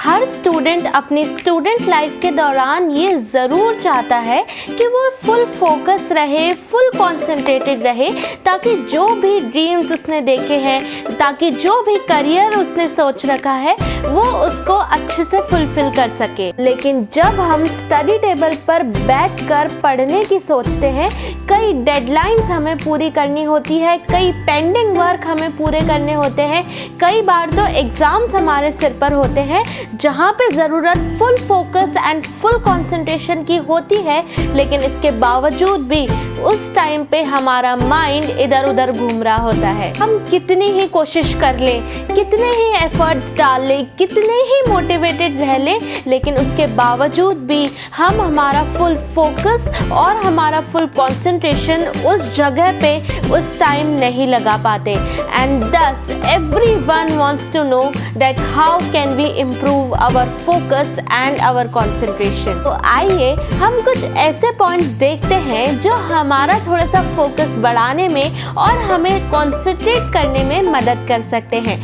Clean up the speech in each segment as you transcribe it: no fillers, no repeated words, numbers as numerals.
हर student अपनी student life के दौरान ये ज़रूर चाहता है कि वो फुल फोकस रहे, फुल कॉन्सेंट्रेटेड रहे, ताकि जो भी ड्रीम्स उसने देखे हैं, ताकि जो भी करियर उसने सोच रखा है वो उसको अच्छे से फुलफिल कर सके। लेकिन जब हम स्टडी टेबल पर बैठकर पढ़ने की सोचते हैं, कई डेडलाइंस हमें पूरी करनी होती है, कई पेंडिंग वर्क हमें पूरे करने होते हैं, कई बार तो एग्ज़ाम्स हमारे सिर पर होते हैं जहाँ पे ज़रूरत full focus and full concentration की होती है, लेकिन इसके बावजूद भी उस टाइम पे हमारा माइंड इधर उधर घूम रहा होता है। हम कितनी ही कोशिश कर लें, कितने ही एफर्ट्स डाल लें, कितने ही मोटिवेटेड रह लें, लेकिन उसके बावजूद भी हम हमारा फुल फोकस और हमारा फुल कंसंट्रेशन उस जगह पे उस टाइम नहीं लगा पाते। एंड दस everyone wants to know that how can we improve our focus and our concentration। तो आइए हम कुछ ऐसे पॉइंट्स देखते हैं जो हमारा थोड़ा सा फोकस बढ़ाने में और हमें कंसंट्रेट करने में मदद कर सकते हैं।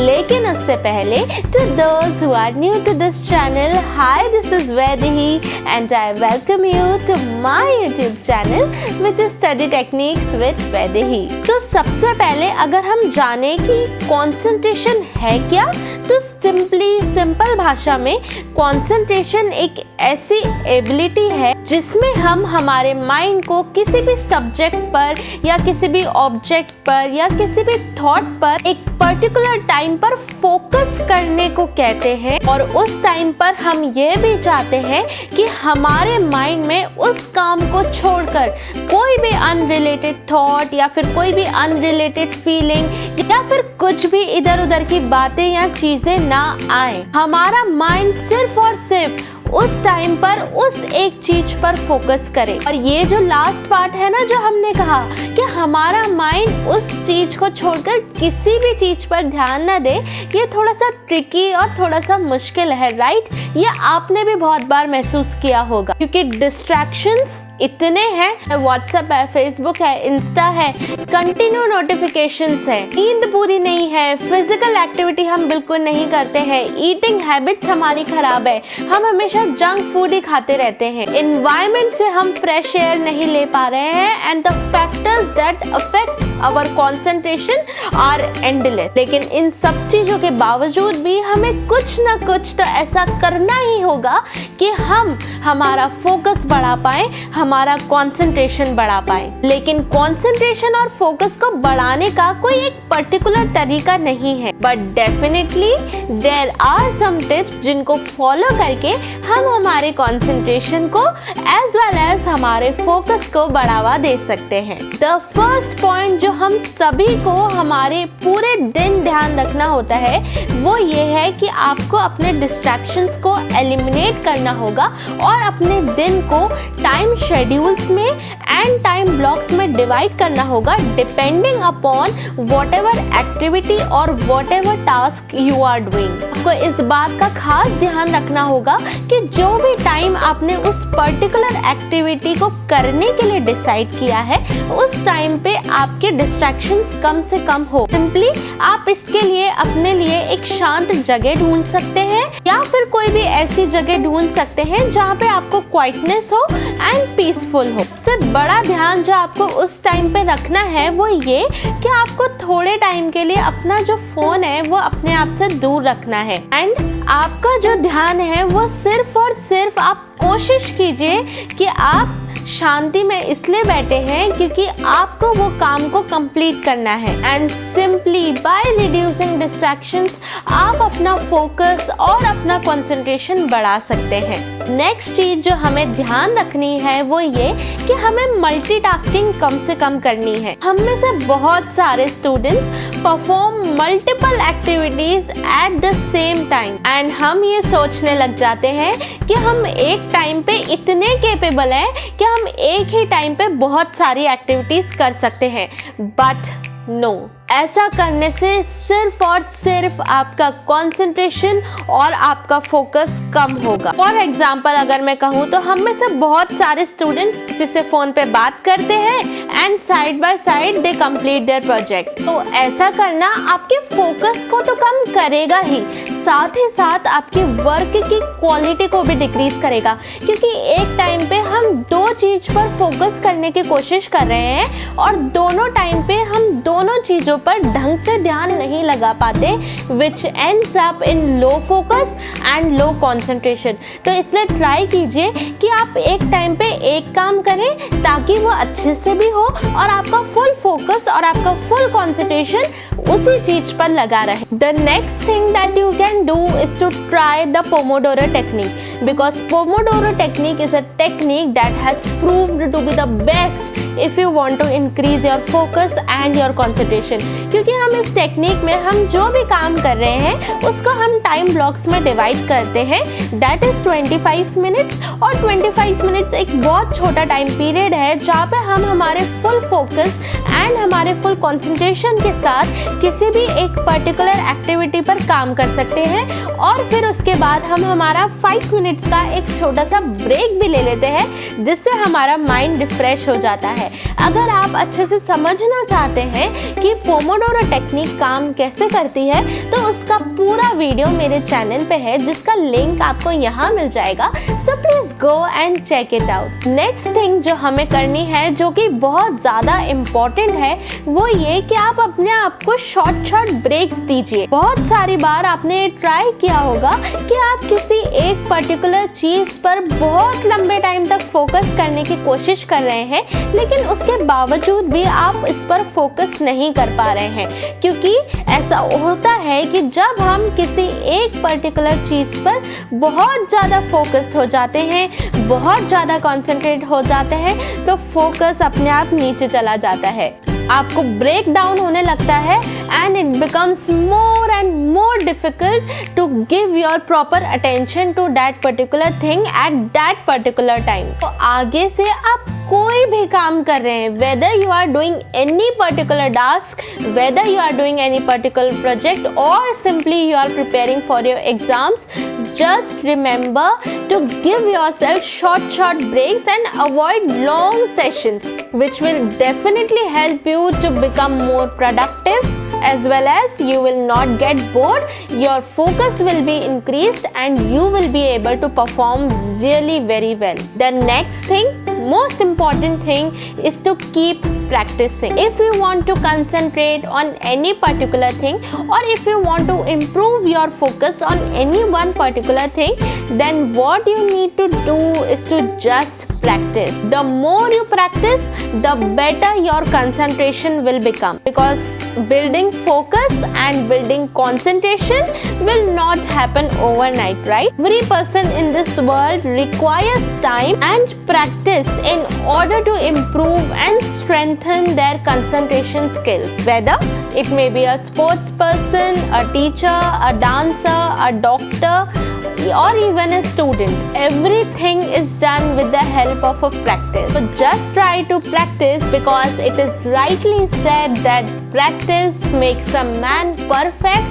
लेकिन उससे पहले to those who are new to this channel, hi, this is Vaidehi and I welcome you to my YouTube channel which is Study Techniques with Vaidehi। तो सबसे पहले अगर हम जाने कि कंसंट्रेशन है क्या, तो सिंपल भाषा में कंसंट्रेशन एक ऐसी एबिलिटी है जिसमें हम हमारे माइंड को किसी भी सब्जेक्ट पर या किसी भी ऑब्जेक्ट पर या किसी भी थॉट पर एक पर्टिकुलर टाइम पर फोकस करने को कहते हैं। और उस टाइम पर हम ये भी चाहते हैं कि हमारे माइंड में उस काम को छोड़कर कोई भी अनरिलेटेड थॉट या फिर कोई भी अनरिलेटेड फीलिंग या फिर कुछ भी इधर उधर की बातें या चीजें ना आए। हमारा माइंड सिर्फ और सिर्फ उस टाइम पर उस एक चीज पर फोकस करे। और ये जो लास्ट पार्ट है ना, जो हमने कहा कि हमारा माइंड उस चीज को छोड़कर किसी भी चीज पर ध्यान न दे, ये थोड़ा सा ट्रिकी और थोड़ा सा मुश्किल है, राइट? ये आपने भी बहुत बार महसूस किया होगा, क्योंकि डिस्ट्रैक्शंस इतने हैं। व्हाट्सएप है, फेसबुक है, इंस्टा है, कंटिन्यू नोटिफिकेशंस है, नींद पूरी नहीं है, फिजिकल एक्टिविटी हम बिल्कुल नहीं करते हैं, ईटिंग हैबिट्स हमारी खराब है, हम हमेशा जंक फूड ही खाते रहते हैं, एनवायरनमेंट से हम फ्रेश एयर नहीं ले पा रहे हैं, and the factors that affect our concentration are endless. लेकिन इन सब चीजों के बावजूद भी हमें कुछ ना कुछ तो ऐसा करना ही होगा कि हम हमारा फोकस बढ़ा पाए, हमारा कंसंट्रेशन बढ़ा पाए। लेकिन कंसंट्रेशन और फोकस को बढ़ाने का कोई एक पर्टिकुलर तरीका नहीं है, but definitely there are some tips जिनको फॉलो करके हम हमारे कंसंट्रेशन को एज वेल एज हमारे फोकस को बढ़ावा दे सकते हैं। द फर्स्ट पॉइंट जो हम सभी को हमारे पूरे दिन ध्यान रखना होता है वो ये है कि आपको अपने डिस्ट्रैक्शंस को एलिमिनेट करना होगा और अपने दिन को टाइम शेड्यूल्स में एंड टाइम ब्लॉक्स में डिवाइड करना होगा, depending upon whatever activity और whatever task you are doing. आपको इस बात का खास ध्यान रखना होगा कि जो भी टाइम आपने उस पर्टिकुलर एक्टिविटी को करने के लिए डिसाइड किया है, उस टाइम पे आपके डिस्ट्रैक्शंस कम से कम हो। सिंपली आप इसके लिए अपने लिए एक शांत जगह ढूंढ सकते हैं या फिर कोई भी ऐसी जगह ढूंढ सकते हैं जहाँ पे आपको क्वाइटनेस हो एंड पीसफुल हो। सबसे बड़ा ध्यान जो आपको उस टाइम पे रखना है वो ये कि आपको थोड़े टाइम के लिए अपना जो फोन है वो अपने आप से दूर रखना है। एंड आपका जो ध्यान है वो सिर्फ और सिर्फ आप कोशिश कीजिए कि आप शांति में इसलिए बैठे हैं क्योंकि आपको वो काम को कंप्लीट करना है। And simply by reducing distractions आप अपना फोकस और अपना कंसंट्रेशन बढ़ा सकते हैं। नेक्स्ट चीज जो हमें ध्यान रखनी है वो ये कि हमें मल्टीटास्किंग कम से कम करनी है। हम में से बहुत सारे students perform multiple activities at the same time and हम ये सोचने लग जाते हैं कि हम एक टाइम पे इतने कैपेबल हैं कि हम एक ही टाइम पे बहुत सारी एक्टिविटीज कर सकते हैं, बट नो। ऐसा करने से सिर्फ और सिर्फ आपका कंसंट्रेशन और आपका फोकस कम होगा। फॉर एग्जाम्पल अगर मैं कहूँ तो हम में से बहुत सारे स्टूडेंट्स किसी से फोन पे बात करते हैं and side by side they complete their project. तो ऐसा करना आपके फोकस को तो कम करेगा ही, साथ ही साथ आपके वर्क की क्वालिटी को भी डिक्रीज करेगा, क्योंकि एक टाइम पे हम दो चीज पर फोकस करने की कोशिश कर रहे हैं और दोनों टाइम पे हम दोनों चीजों पर ढंग से ध्यान नहीं लगा पाते, विच ends up in low focus and low concentration. तो इसलिए ट्राई कीजिए कि आप एक टाइम पे एक काम करें ताकि वो अच्छे से भी हो और आपका फुल फोकस और आपका फुल कंसंट्रेशन उसी चीज पर लगा रहे। The next thing that you can do is to try the Pomodoro technique, because Pomodoro technique is a technique that has proved to be the best if you want to increase your focus and your concentration। क्योंकि हम इस technique में हम जो भी काम कर रहे हैं उसको हम टाइम ब्लॉक्स में डिवाइड करते हैं, that is 25 मिनट्स। और 25 मिनट्स एक बहुत छोटा टाइम पीरियड है जहाँ पे हम हमारे फुल फोकस एंड हमारे फुल कंसंट्रेशन के साथ किसी भी एक पर्टिकुलर एक्टिविटी पर काम कर सकते हैं। और फिर उसके बाद हम हमारा 5 मिनट्स का एक छोटा सा ब्रेक भी ले लेते हैं जिससे हमारा माइंड रिफ्रेश हो जाता है। अगर आप अच्छे से समझना चाहते हैं कि पोमोडोरो टेक्निक काम कैसे करती है तो उसका पूरा वीडियो मेरे चैनल पे है जिसका लिंक आपको यहाँ मिल जाएगा, so please go and check it out. Next thing जो हमें करनी है जो कि बहुत ज़्यादा इम्पोर्टेंट है वो ये कि आप अपने आप को शॉर्ट ब्रेक्स दीजिए। बहुत सारी बार आपने ट्राई किया होगा कि आप किसी एक पर्टिकुलर चीज पर बहुत लंबे टाइम तक फोकस करने की कोशिश कर रहे हैं, लेकिन उसके बावजूद भी आप इस पर फोकस नहीं कर पा रहे हैं। क्योंकि ऐसा होता है कि जब हम किसी एक पर्टिकुलर चीज पर बहुत ज़्यादा फोकस्ड हो जाते हैं, बहुत ज़्यादा कॉन्सेंट्रेट हो जाते हैं, तो फोकस अपने आप नीचे चला जाता है, आपको ब्रेक डाउन होने लगता है and it becomes more and more difficult to give your proper attention to that particular thing at that particular time. तो आगे से आप कोई भी काम कर रहे हैं, whether you are doing any particular task, whether you are doing any particular project और simply you are preparing for your exams, just remember to give yourself short breaks and avoid long sessions, which will definitely help you to become more productive, as well as you will not get bored, your focus will be increased and you will be able to perform really very well. The next thing, most important thing, is to keep practicing. If you want to concentrate on any particular thing or if you want to improve your focus on any one particular thing, then what you need to do is to just practice. The more you practice, the better your concentration will become, because building focus and building concentration will not happen overnight, right? Every person in this world requires time and practice in order to improve and strengthen their concentration skills. Whether it may be a sports person, a teacher, a dancer, a doctor, or even a student, everything is done with the help of a practice. So just try to practice, because it is rightly said that practice makes a man perfect,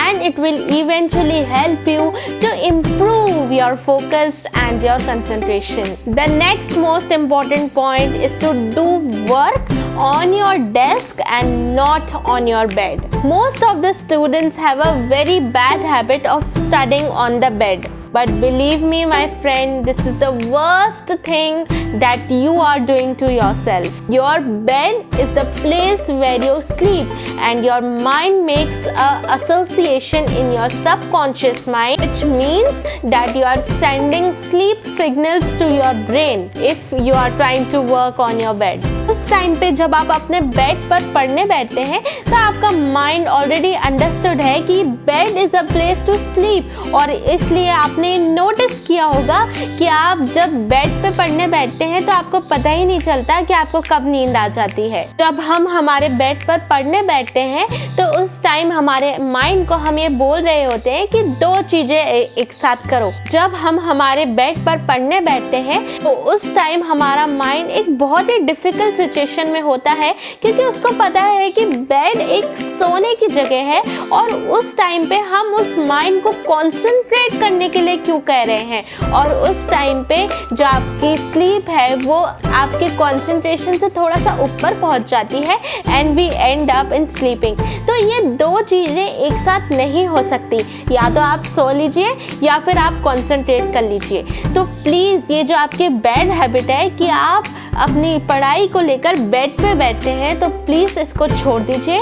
and it will eventually help you to improve your focus and your concentration. The next most important point is to do work on your desk and not on your bed. Most of the students have a very bad habit of studying on the bed. But believe me, my friend, this is the worst thing that you are doing to yourself. Your bed is the place where you sleep, and your mind makes an association in your subconscious mind, which means that you are sending sleep signals to your brain if you are trying to work on your bed. उस time पे जब आप अपने bed पर पढ़ने बैठते हैं तो आपका माइंड ऑलरेडी अंडरस्टूड है कि bed is a place to sleep, और इसलिए आपने नोटिस किया होगा कि आप जब बेड पे पढ़ने बैठते हैं तो आपको पता ही नहीं चलता कि आपको कब नींद आ जाती है। जब हम हमारे बेड पर पढ़ने बैठते हैं तो उस टाइम हमारे माइंड को हम ये बोल रहे होते हैं कि दो चीजें एक साथ करो। जब हम हमारे बेड पर पढ़ने बैठते हैं तो उस टाइम हमारा माइंड एक बहुत ही डिफिकल्ट कंफर्टेबल सिचुएशन में होता है, क्योंकि उसको पता है कि बेड एक सोने की जगह है और उस टाइम पे हम उस माइंड को कंसंट्रेट करने के लिए क्यों कह रहे हैं, और उस टाइम पे जो आपकी स्लीप है वो आपके कंसंट्रेशन से थोड़ा सा ऊपर पहुंच जाती है and we end up in sleeping. तो ये दो चीज़ें एक साथ नहीं हो सकती, या तो आप सो लीजिए या फिर आप कंसंट्रेट कर लीजिए। तो प्लीज़ ये जो आपकी बैड हैबिट है कि आप अपनी पढ़ाई को लेकर बेड पे बैठते हैं, तो प्लीज़ इसको छोड़ दीजिए,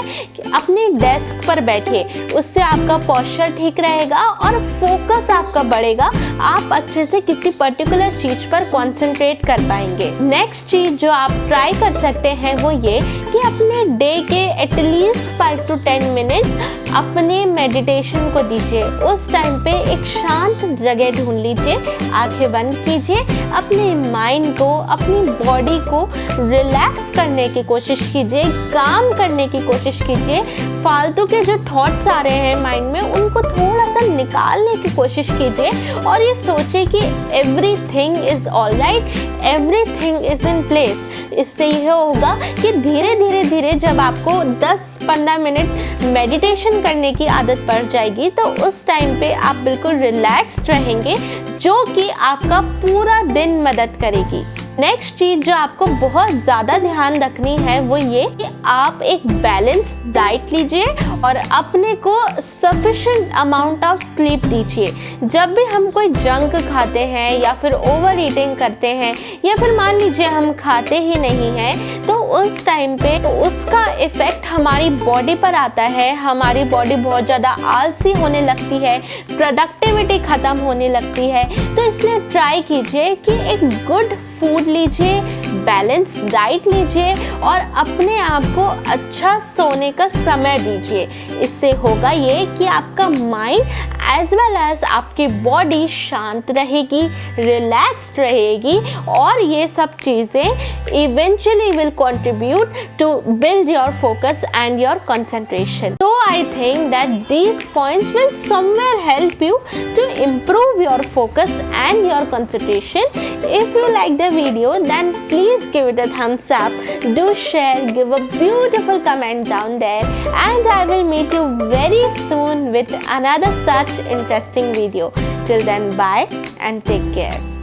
अपनी डेस्क पर बैठिए। उससे आपका पोस्चर ठीक रहेगा और फोकस आपका बढ़ेगा, आप अच्छे से किसी पर्टिकुलर चीज़ पर कंसंट्रेट कर पाएंगे। नेक्स्ट चीज़ जो आप ट्राई कर सकते हैं वो ये कि अपने डे के एटलीस्ट 5 to 10 मिनट्स अपने मेडिटेशन को दीजिए। उस टाइम पे एक शांत जगह ढूंढ लीजिए, आंखें बंद कीजिए, अपने माइंड को, अपनी बॉडी को रिलैक्स करने की कोशिश कीजिए, काम करने की कोशिश कीजिए। फालतू के जो थॉट्स आ रहे हैं माइंड में उनको थोड़ा सा निकालने की कोशिश कीजिए और ये सोचिए कि everything is alright, everything is in place. इससे यह होगा कि धीरे धीरे जब आपको 10-15 मिनट मेडिटेशन करने की आदत पड़ जाएगी तो उस टाइम पे आप बिल्कुल रिलैक्स्ड रहेंगे, जो कि आपका पूरा दिन मदद करेगी। नेक्स्ट चीज़ जो आपको बहुत ज़्यादा ध्यान रखनी है वो ये कि आप एक बैलेंस डाइट लीजिए और अपने को सफिशिएंट अमाउंट ऑफ स्लीप दीजिए। जब भी हम कोई जंक खाते हैं या फिर ओवर ईटिंग करते हैं या फिर मान लीजिए हम खाते ही नहीं हैं, तो उस टाइम पे तो उसका इफ़ेक्ट हमारी बॉडी पर आता है। हमारी बॉडी बहुत ज़्यादा आलसी होने लगती है, प्रोडक्टिविटी ख़त्म होने लगती है। तो इसलिए ट्राई कीजिए कि एक गुड फूड लीजिए, बैलेंस डाइट लीजिए और अपने आप को अच्छा सोने का समय दीजिए। इससे होगा ये कि आपका माइंड एज वेल एज आपकी बॉडी शांत रहेगी, रिलैक्स्ड रहेगी और ये सब चीज़ें eventually will contribute to build your focus and your concentration. So I think that these points will somewhere help you to improve your focus and your concentration. If you like the video, then please give it a thumbs up. Do share, give a beautiful comment down there, and I will meet you very soon with another such interesting video. Till then, bye and take care.